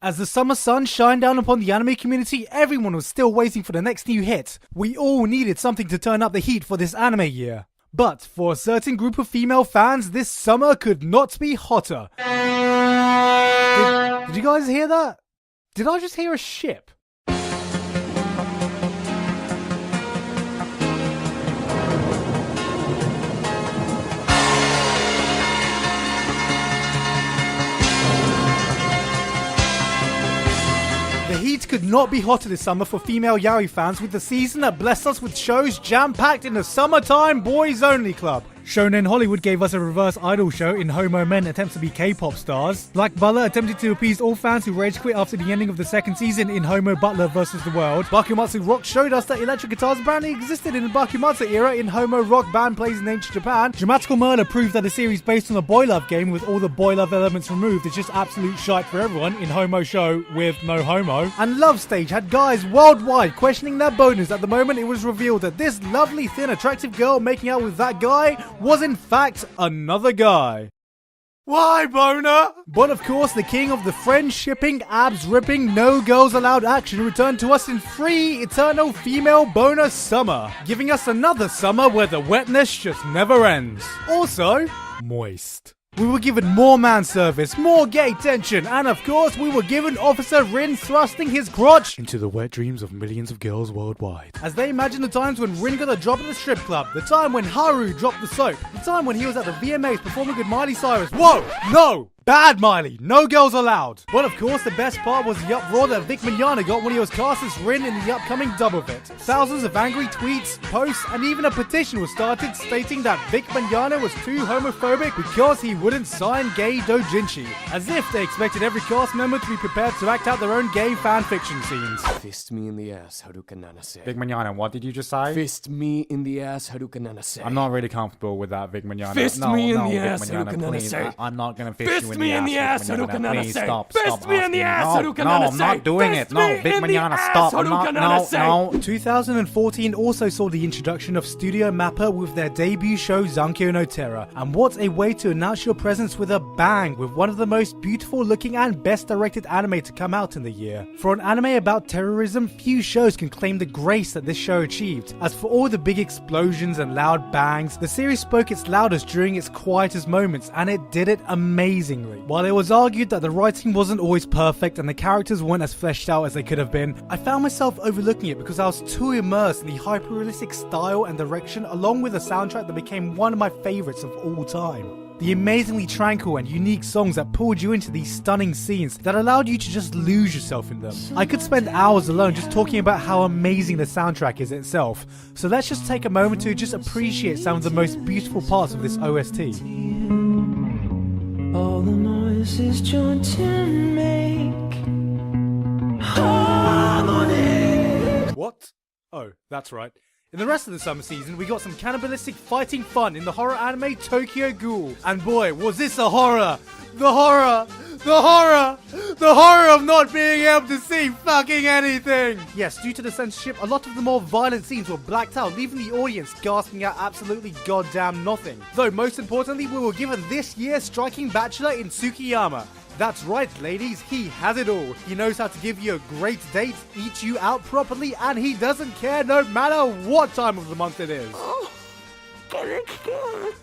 As the summer sun shined down upon the anime community, everyone was still waiting for the next new hit. We all needed something to turn up the heat for this anime year. But for a certain group of female fans, this summer could not be hotter. Did you guys hear that? Did I just hear a ship? The heat could not be hotter this summer for female yaoi fans, with the season that blessed us with shows jam-packed in the summertime boys only club. Shonen Hollywood gave us a reverse idol show in Homo Men attempts to be K-pop stars. Black Butler attempted to appease all fans who rage quit after the ending of the second season in Homo Butler vs. the World. Bakumatsu Rock showed us that electric guitars apparently existed in the Bakumatsu era in Homo Rock Band Plays in Ancient Japan. Dramatical Murder proved that a series based on a boy love game with all the boy love elements removed is just absolute shite for everyone in Homo Show with no homo. And Love Stage had guys worldwide questioning their boners at the moment it was revealed that this lovely, thin, attractive girl making out with that guy was in fact another guy. Why, boner? But of course, the king of the friend-shipping, abs-ripping, no-girls-allowed action returned to us in free, eternal female boner summer, giving us another summer where the wetness just never ends. Also, moist. We were given more man service, more gay tension, and of course, we were given Officer Rin thrusting his crotch into the wet dreams of millions of girls worldwide. As they imagine the times when Rin got a job at the strip club, the time when Haru dropped the soap, the time when he was at the VMAs performing with Miley Cyrus. Whoa! No! Bad Miley, no girls allowed. But of course, the best part was the uproar that Vic Mignogna got when he was cast as Rin in the upcoming dub of it. Thousands of angry tweets, posts, and even a petition was started stating that Vic Mignogna was too homophobic because he wouldn't sign gay doujinshi. As if they expected every cast member to be prepared to act out their own gay fanfiction scenes. Fist me in the ass, Haruka Nanase. Vic Mignogna, what did you just say? Fist me in the ass, Haruka Nanase. I'm not really comfortable with that, Vic Mignogna. Fist me in the ass, Vic Mignogna, Haruka please. Nanase. I'm not gonna fist you in the ass, Haruka Vic Mignogna. Nanase. Please stop, Fist stop me in the asking. ass, No, Haruka no, I'm Nanase. not doing it. Fist No, me Vic in the Mignogna, ass, stop. I'm Haruka not, Nanase. no. 2014 also saw the introduction of Studio Mappa with their debut show Zankyo no Terra, and what a way to announce your presence with a bang, with one of the most beautiful looking and best directed anime to come out in the year. For an anime about terrorism, few shows can claim the grace that this show achieved. As for all the big explosions and loud bangs, the series spoke its loudest during its quietest moments, and it did it amazingly. While it was argued that the writing wasn't always perfect and the characters weren't as fleshed out as they could have been, I found myself overlooking it because I was too immersed in the hyper-realistic style and direction, along with a soundtrack that became one of my favourites of all time. The amazingly tranquil and unique songs that pulled you into these stunning scenes that allowed you to just lose yourself in them. I could spend hours alone just talking about how amazing the soundtrack is itself, so let's just take a moment to just appreciate some of the most beautiful parts of this OST. All the noises joined to make harmony. What? Oh, that's right. In the rest of the summer season, we got some cannibalistic fighting fun in the horror anime Tokyo Ghoul. And boy, was this a horror! The horror! The horror! The horror of not being able to see fucking anything! Yes, due to the censorship, a lot of the more violent scenes were blacked out, leaving the audience gasping at absolutely goddamn nothing. Though most importantly, we were given this year's striking bachelor in Tsukiyama. That's right, ladies, he has it all. He knows how to give you a great date, eat you out properly, and he doesn't care no matter what time of the month it is.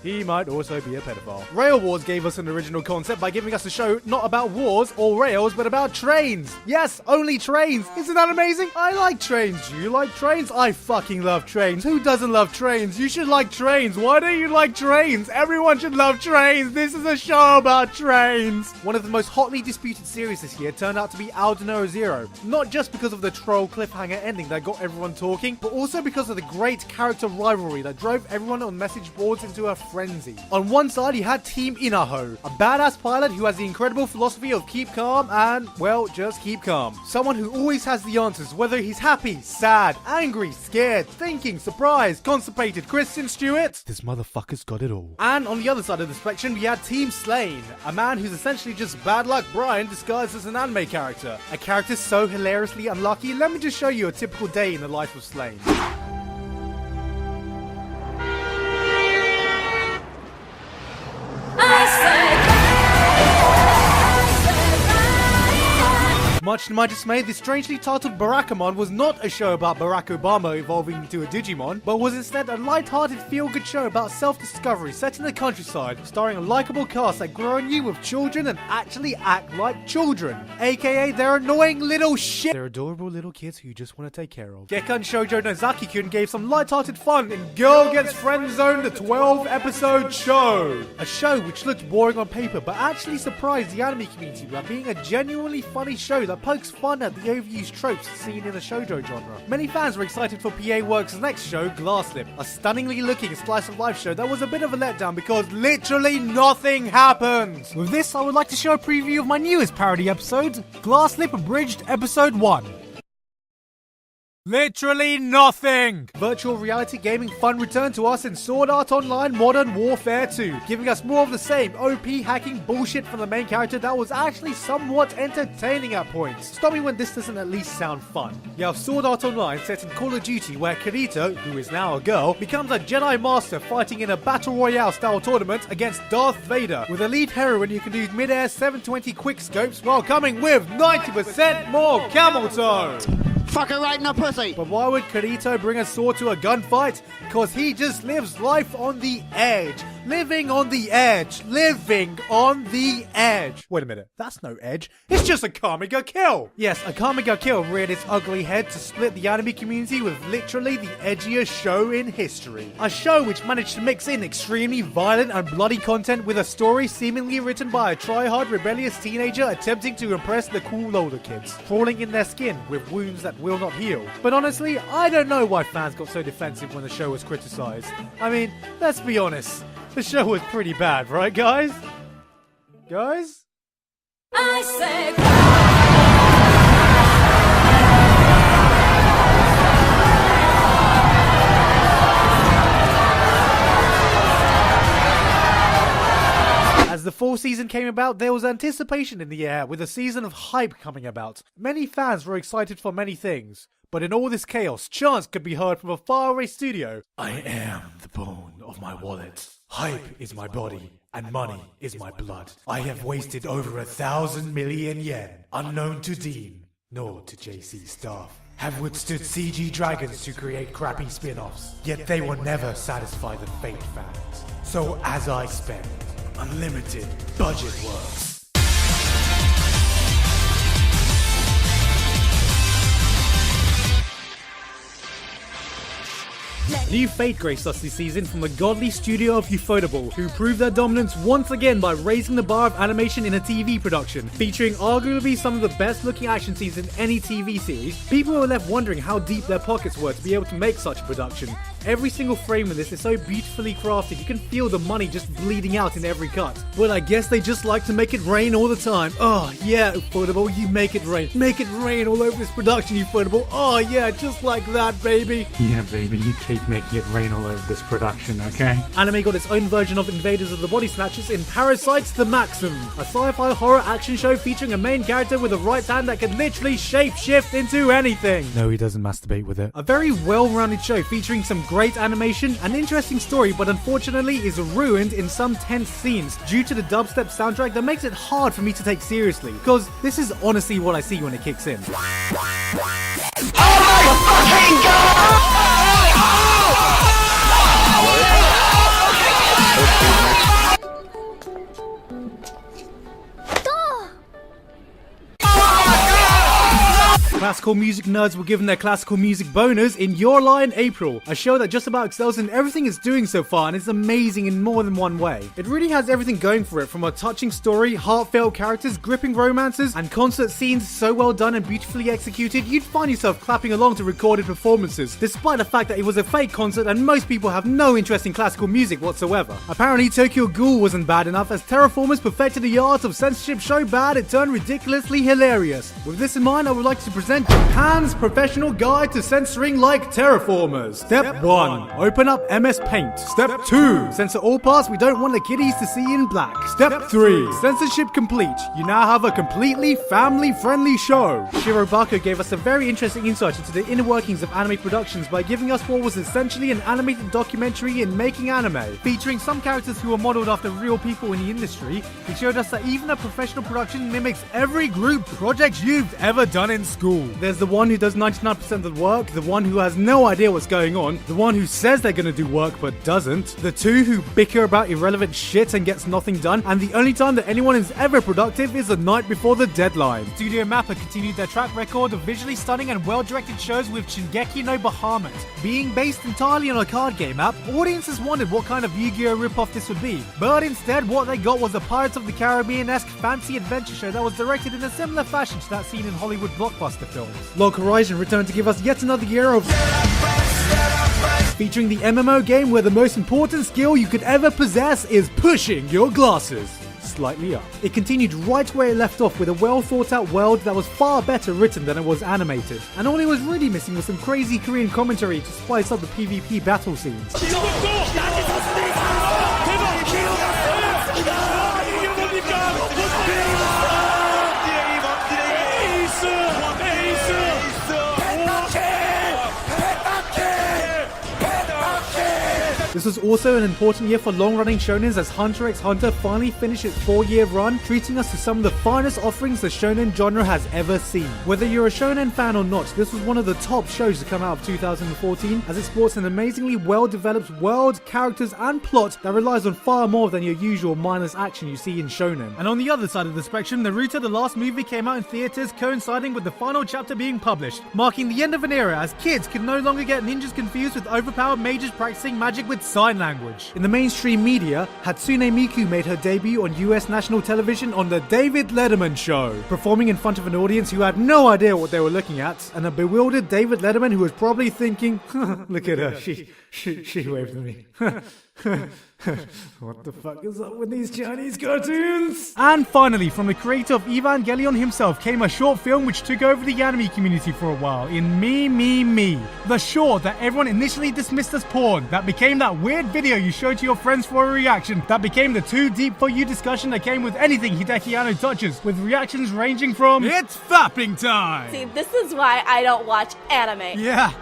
He might also be a pedophile. Rail Wars gave us an original concept by giving us a show not about wars or rails, but about trains. Yes, only trains. Isn't that amazing? I like trains. Do you like trains? I fucking love trains. Who doesn't love trains? You should like trains. Why don't you like trains? Everyone should love trains. This is a show about trains. One of the most hotly disputed series this year turned out to be Aldnoah Zero. Not just because of the troll cliffhanger ending that got everyone talking, but also because of the great character rivalry that drove everyone on message boards into a frenzy. On one side, you had Team Inaho, a badass pilot who has the incredible philosophy of keep calm and, well, just keep calm. Someone who always has the answers, whether he's happy, sad, angry, scared, thinking, surprised, constipated. Kristen Stewart, this motherfucker's got it all. And on the other side of the spectrum, we had Team Slane, a man who's essentially just bad luck Brian disguised as an anime character. A character so hilariously unlucky, let me just show you a typical day in the life of Slane. Much to my dismay, the strangely titled Barakamon was not a show about Barack Obama evolving into a Digimon, but was instead a light-hearted feel-good show about self-discovery set in the countryside, starring a likable cast that grow on you with children and actually act like children, aka they're annoying little shit. They're adorable little kids who you just want to take care of. Gekkan Shoujo Nozaki-kun gave some light-hearted fun in Girl Gets Friend-Zoned, the 12-episode show. A show which looked boring on paper but actually surprised the anime community by being a genuinely funny show that pokes fun at the overused tropes seen in the shoujo genre. Many fans were excited for PA Works' next show, Glasslip, a stunningly looking slice of life show that was a bit of a letdown because literally nothing happens. With this, I would like to show a preview of my newest parody episode, Glasslip Abridged Episode 1. Literally nothing! Virtual reality gaming fun returned to us in Sword Art Online Modern Warfare 2, giving us more of the same OP hacking bullshit from the main character that was actually somewhat entertaining at points. Stop me when this doesn't at least sound fun. You have Sword Art Online set in Call of Duty where Kirito, who is now a girl, becomes a Jedi Master fighting in a Battle Royale style tournament against Darth Vader. With a lead heroine you can do mid-air 720 quickscopes while coming with 90% more camel toe! Fuck her right in the pussy! But why would Kirito bring a sword to a gunfight? Because he just lives life on the edge. Living on the edge. Living on the edge. Wait a minute, that's no edge. It's just a Kamiga Kill. Yes, a Kamiga Kill reared its ugly head to split the anime community with literally the edgiest show in history. A show which managed to mix in extremely violent and bloody content with a story seemingly written by a try-hard rebellious teenager attempting to impress the cool older kids, crawling in their skin with wounds that will not heal. But honestly, I don't know why fans got so defensive when the show was criticized. I mean, let's be honest. The show was pretty bad, right guys? Guys? I say As the fall season came about, there was anticipation in the air with a season of hype coming about. Many fans were excited for many things, but in all this chaos, chants could be heard from a faraway studio. I am the bone of my wallet. Hype is my body, and money is my blood. I have wasted over 1,000 million yen, unknown to Dean, nor to JC staff. Have withstood CG Dragons to create crappy spin-offs, yet they will never satisfy the Fate fans. So as I spend, unlimited budget works. New fate graced us this season from the godly studio of Ufotable, who proved their dominance once again by raising the bar of animation in a TV production, featuring arguably some of the best looking action scenes in any TV series. People were left wondering how deep their pockets were to be able to make such a production. Every single frame in this is so beautifully crafted, you can feel the money just bleeding out in every cut. But I guess they just like to make it rain all the time. Oh yeah, Ufotable, you make it rain. Make it rain all over this production, Ufotable. Oh yeah, just like that, baby. Yeah, baby, you keep making it rain all over this production, okay? Anime got its own version of Invaders of the Body Snatchers in Parasites the Maxim, a sci-fi horror action show featuring a main character with a right hand that can literally shape-shift into anything. No, he doesn't masturbate with it. A very well-rounded show featuring some great animation, an interesting story, but unfortunately is ruined in some tense scenes due to the dubstep soundtrack that makes it hard for me to take seriously, because this is honestly what I see when it kicks in. Oh my fucking god! Classical music nerds were given their classical music boners in Your Lie in April, a show that just about excels in everything it's doing so far and is amazing in more than one way. It really has everything going for it, from a touching story, heartfelt characters, gripping romances, and concert scenes so well done and beautifully executed, you'd find yourself clapping along to recorded performances, despite the fact that it was a fake concert and most people have no interest in classical music whatsoever. Apparently Tokyo Ghoul wasn't bad enough, as Terraformers perfected the art of censorship so bad it turned ridiculously hilarious. With this in mind, I would like to present present Japan's professional guide to censoring like terraformers. Step 1. Open up MS Paint. Step 2. Censor all parts we don't want the kiddies to see in black. Step 3. Censorship complete. You now have a completely family-friendly show. Shirobako gave us a very interesting insight into the inner workings of anime productions by giving us what was essentially an animated documentary in making anime. Featuring some characters who were modeled after real people in the industry, he showed us that even a professional production mimics every group project you've ever done in school. There's the one who does 99% of the work, the one who has no idea what's going on, the one who says they're gonna do work but doesn't, the two who bicker about irrelevant shit and gets nothing done, and the only time that anyone is ever productive is the night before the deadline. Studio Mappa continued their track record of visually stunning and well-directed shows with Shingeki no Bahamut. Being based entirely on a card game app, audiences wondered what kind of Yu-Gi-Oh ripoff this would be, but instead what they got was a Pirates of the Caribbean-esque fancy adventure show that was directed in a similar fashion to that seen in Hollywood blockbuster films. Log Horizon returned to give us yet another year of featuring the MMO game where the most important skill you could ever possess is pushing your glasses slightly up. It continued right where it left off with a well thought out world that was far better written than it was animated. And all it was really missing was some crazy Korean commentary to spice up the PvP battle scenes. This was also an important year for long-running shonens as Hunter x Hunter finally finished its 4-year run, treating us to some of the finest offerings the shonen genre has ever seen. Whether you're a shonen fan or not, this was one of the top shows to come out of 2014, as it sports an amazingly well-developed world, characters, and plot that relies on far more than your usual mindless action you see in shonen. And on the other side of the spectrum, Naruto the last movie came out in theaters, coinciding with the final chapter being published, marking the end of an era as kids could no longer get ninjas confused with overpowered mages practicing magic with sign language. In the mainstream media, Hatsune Miku made her debut on US national television on The David Letterman Show, performing in front of an audience who had no idea what they were looking at, and a bewildered David Letterman who was probably thinking, look at her, she waved at me. What the fuck is up with these Chinese cartoons? And finally, from the creator of Evangelion himself came a short film which took over the anime community for a while in Me, Me, Me. The short that everyone initially dismissed as porn, that became that weird video you showed to your friends for a reaction, that became the too deep for you discussion that came with anything Hideki Anno touches, with reactions ranging from "It's fapping time!" See, this is why I don't watch anime. Yeah,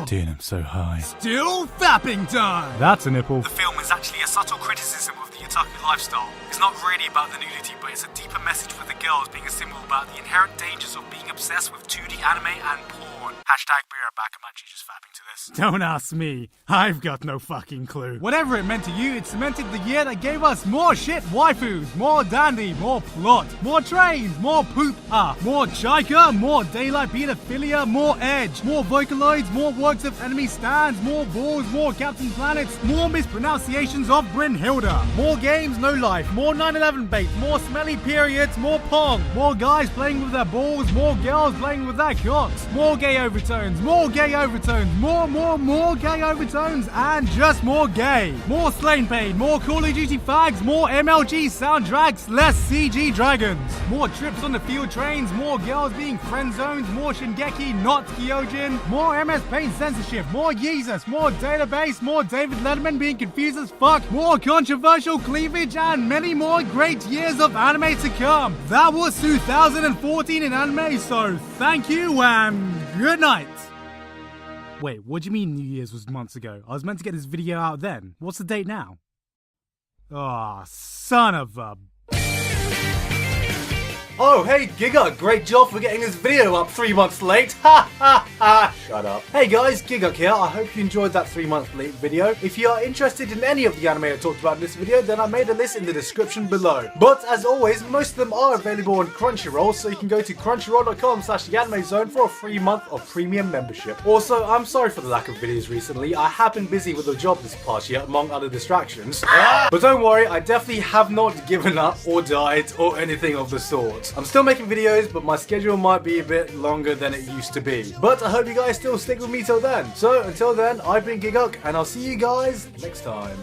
Dude, I'm so high. Still fapping time! That's a nipple. The film is actually a subtle criticism of the otaku lifestyle. It's not really about the nudity, but it's a deeper message for the girls being a symbol about the inherent dangers of being obsessed with 2D anime and porn. Hashtag be right back, I'm actually just fapping to this. Don't ask me. I've got no fucking clue. Whatever it meant to you, it cemented the year that gave us more shit waifus, more dandy, more plot, more trains, more poop more Chika, more daylight pedophilia, more edge, more Vocaloids, more works of enemy stands, more balls, more Captain Planets, more mispronunciations of Brynhilda, more games, no life, more 9/11 bait, more smelly periods, more Pong, more guys playing with their balls, more girls playing with their cocks, more gay overtones, more gay overtones, more gay overtones, and just more gay. More Slain Pain, more Call of Duty fags, more MLG soundtracks, less CG dragons, more trips on the field trains, more girls being friend zones, more Shingeki, not Kyojin, more MS Paint censorship, more Yeezus, more database, more David Letterman being confused as fuck, more controversial cleavage, and many more great years of anime to come. That was 2014 in anime, so thank you and good night. Wait, what do you mean New Year's was months ago? I was meant to get this video out then. What's the date now? Ah, son of a... Oh, hey Giga, great job for getting this video up 3 months late. Ha ha ha, shut up. Hey guys, Giga here. I hope you enjoyed that 3 months late video. If you are interested in any of the anime I talked about in this video, then I made a list in the description below. But as always, most of them are available on Crunchyroll, so you can go to crunchyroll.com/theanimezone for a free month of premium membership. Also, I'm sorry for the lack of videos recently. I have been busy with a job this past year, among other distractions. But don't worry, I definitely have not given up or died or anything of the sort. I'm still making videos, but my schedule might be a bit longer than it used to be. But I hope you guys still stick with me till then. So until then, I've been Giguk, and I'll see you guys next time.